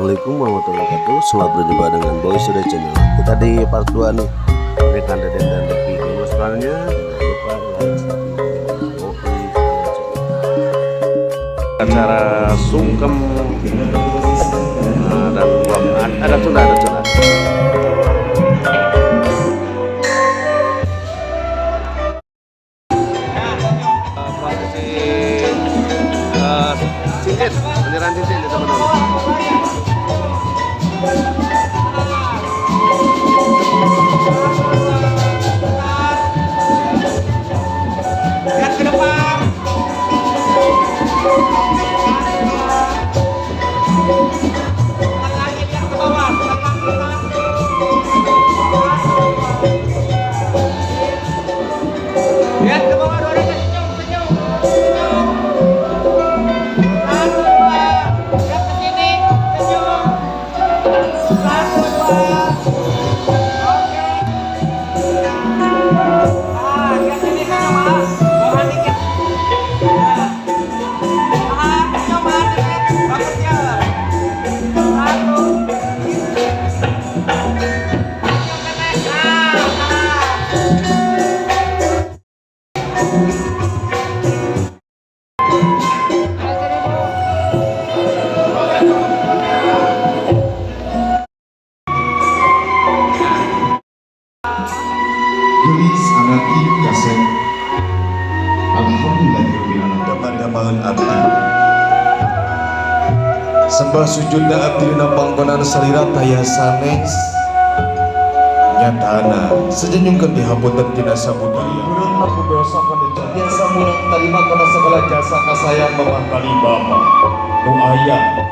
Assalamualaikum warahmatullahi wabarakatuh. Selamat berjumpa dengan Boy Sudah Channel. Kita di part 2 nih. Berikan Deden dan Devi ilmustralnya. Jangan lupa like, subscribe. Acara sungkem dan ada tuna. Cincin, penyerahan cincin ya teman-teman. Lihat ke depan. Lagi lihat ke bawah. Lihat ke bawah, dua orang senyum. Satu, dua. Lihat ke sini, senyum. Satu, dua. Oke. Lihat sini, senyum. Bahan dikit. Senyum, dikit. Bagus ya. Satu. Gelis anaki kaset Alhamdulillahirrahmanirrahim Daman-daman abdi Sembah sujudna abdi dina panggonan salira taya sanes nyatana sejenyungkeun dihapunten tina sabudaya urang aku dosa kana biasa murang tarima kana segala jasa kasayang mamah kali bapa nu aya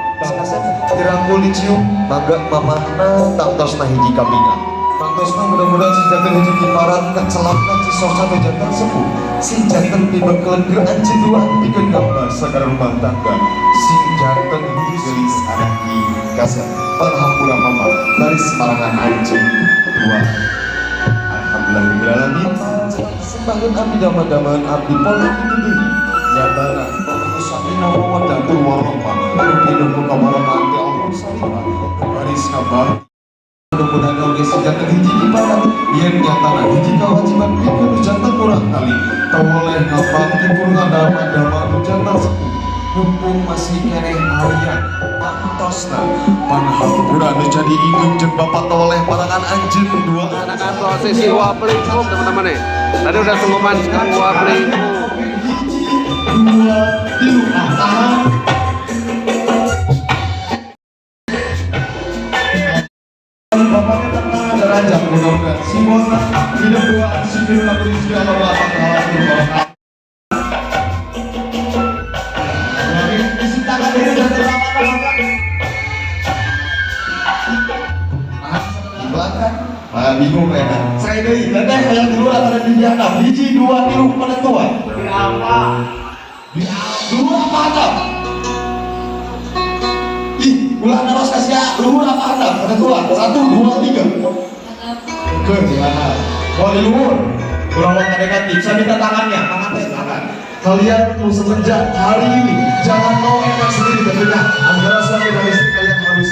dirangkul dicium mangga mamahna tangtosna hiji kabingan tangtosna mudah-mudahan si jantan hiji kiparat kacelapna si sosana jantan sepuh si jantan tibekeleun keur anjeun dua pikeun gambar sagara rumah tangga si jantan gelis anaki kasar alhamdulillah mama dari semarangan anjeun dua alhamdulillahirrahmanirrahim sembahyang abdi dama-damaan abdi pola itu deui nyatana sakina mawaddah warahmah anu muka warahmah ante Allah salihah baris kabar mudah-mudahan oge sejanten hiji ibadah yen nyatana hiji kewajiban pikeun jantan kurang kali tawoleh ngapangti purna dama-dama anu jantan sepuh mumpung masih keneh aya pantosna panhampura anu jadi indung jeung bapak toleh parangan anjeun dua Akan prosesi waplingkum teman-teman nih. Tadi udah sungguman sekarang waplingkum. dua tilu tahan bapaknya tenang ada raja mudah-mudahan simbolna hidup dua sipil laku rizki Allah ta'ala disitakan diri dan terlalu belakang bingung mereka saya dari teteh yang dulu ada di diana biji dua tilu penentuan berapa? Dua apa ada? Ih, ulah terus kasih ya, luhur apa ada? Penentuan, 1, 2, 3 ke gimana? Wali luhur berawal negatif, saya minta tangannya, tangan kalian tuh semenjak hari ini jangan mau enak sendiri tentunya antara suami dan istri kalian harus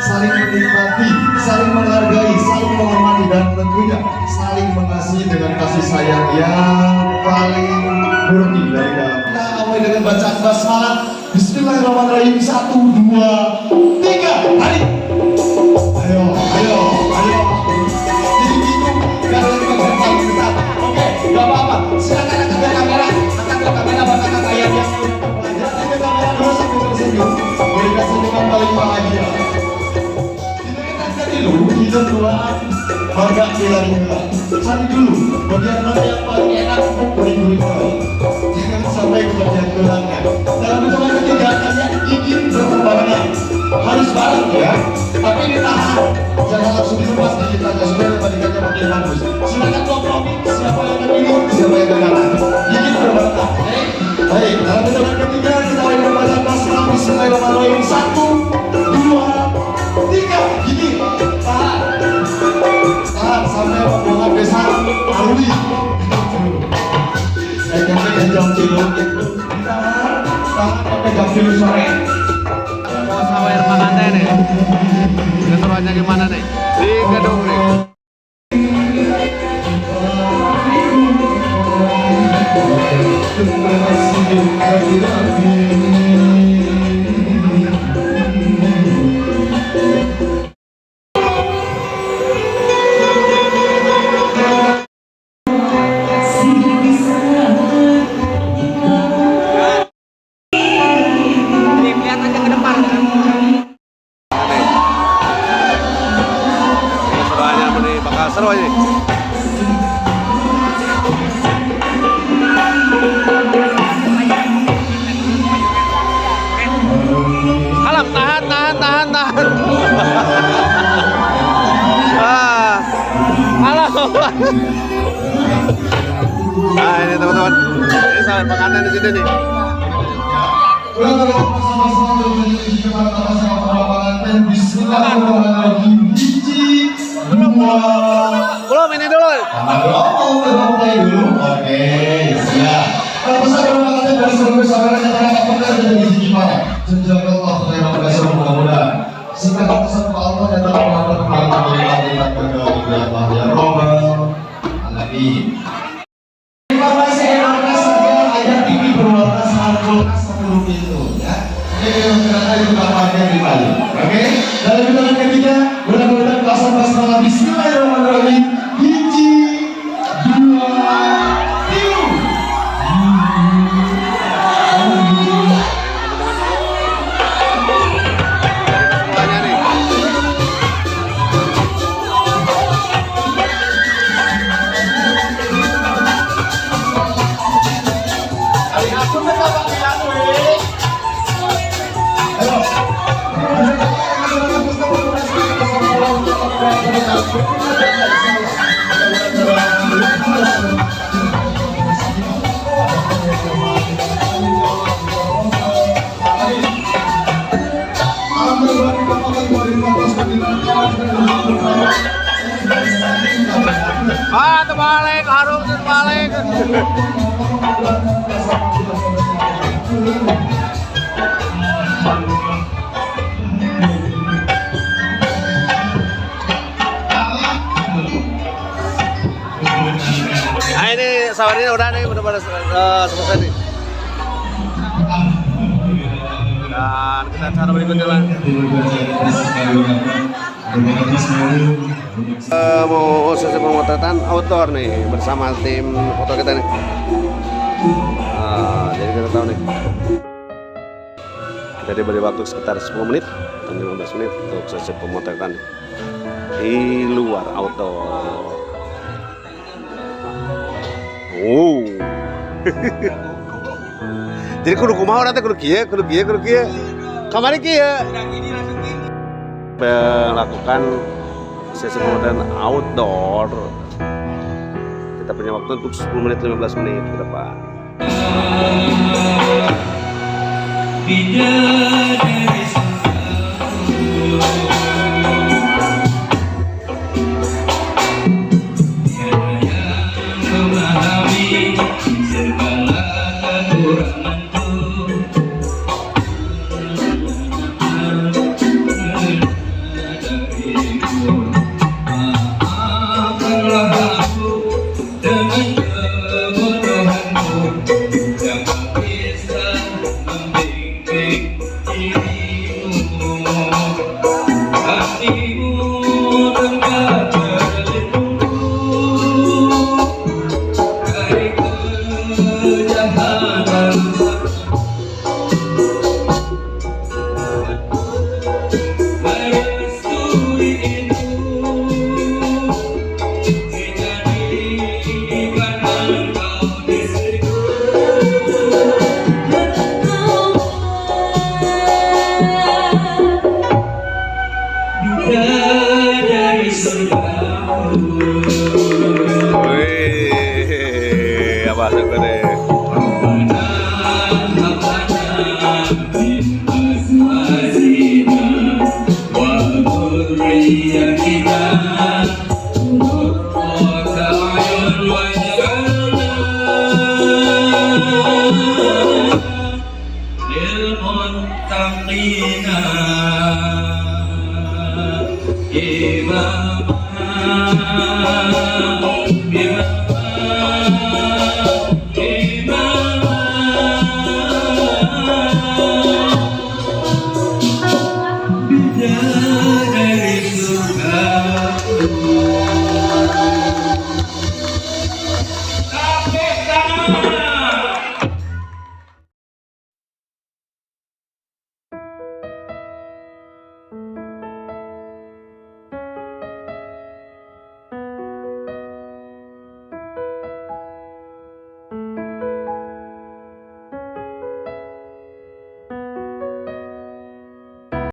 saling menikmati, saling menghargai, saling menghormati dan tentunya saling mengasihi dengan kasih sayang yang paling murni dari dalam. Kita awali dengan bacaan basmalah. Bismillahirrahmanirrahim. 1, 2, 3. Mari. Ayo. Jadi bingung. Kalian bagian paling besar. Oke, gak apa-apa. Silakan angkat ke kamera. Angkat ke kamera batakan ayam yang pelajaran ke kamera dulu sampai tersenyum. Berikan senyuman paling bahagia. Dulu hidup dua harga hilang cari dulu bagian mana yang paling enak beri jangan sampai ke bagian tulangnya dalam hitungan ketiga kalian ingin berbarengan harus bareng ya tapi ditahan jangan langsung dilepas digitalnya supaya perbandingannya makin bagus silakan kompromi siapa yang terpilih siapa yang gagal ingin berbarengan baik dalam hitungan ketiga kita akan membaca basmalah bismillahirrahmanirrahim 1, 2, 3 gini tahan sampai rombongan desa Aruli sampai jam 3 sore sawer pengantin nih. Keseruannya gimana nih? Di gedung nih. Lihat aja ke depan. Keseruannya ini bakal seru aja. Alam, tahan. Alam. Nah ini teman-teman, ini sawer pengantin di sini nih. Belum ini dulu. Oke, siap. Kalau pesan pengantin dari seluruh saudara nyatakan apakah dari biji gimana? Senjata Allah terima kasih mudah-mudahan. Singkat pesan Pak Allah dan dalam menghadap kembali kita berdoa Allah ya Robbal Alamin. Terima kasih saja ayat ini berwarna salju sebelum itu ya. Jadi ternyata itu kamarnya di Bali. Oke. Dari putaran ketiga mudah-mudahan kelasan basmalah Bismillahirrahmanirrahim. Hiji, dua, tiga. Keseruannya nih. Aku tetap pakai lagu ini. Ayo. Terbalik, harus terbalik. Nah ini sawernya udah nih, udah pada selesai nih. Dan kita cara berikutnya lah. Mau sesi pemotretan outdoor nih bersama tim foto kita nih. Jadi kita tahu nih. Kita diberi waktu sekitar 10 menit dan 15 menit untuk sesi pemotretan di luar outdoor. Oh. Jadi kudu kumaha nanti kudu kieu. Kamari kieu. Melakukan sesi pemotretan outdoor. Kita punya waktu untuk 10 menit 15 menit ke depan. المتقين إماما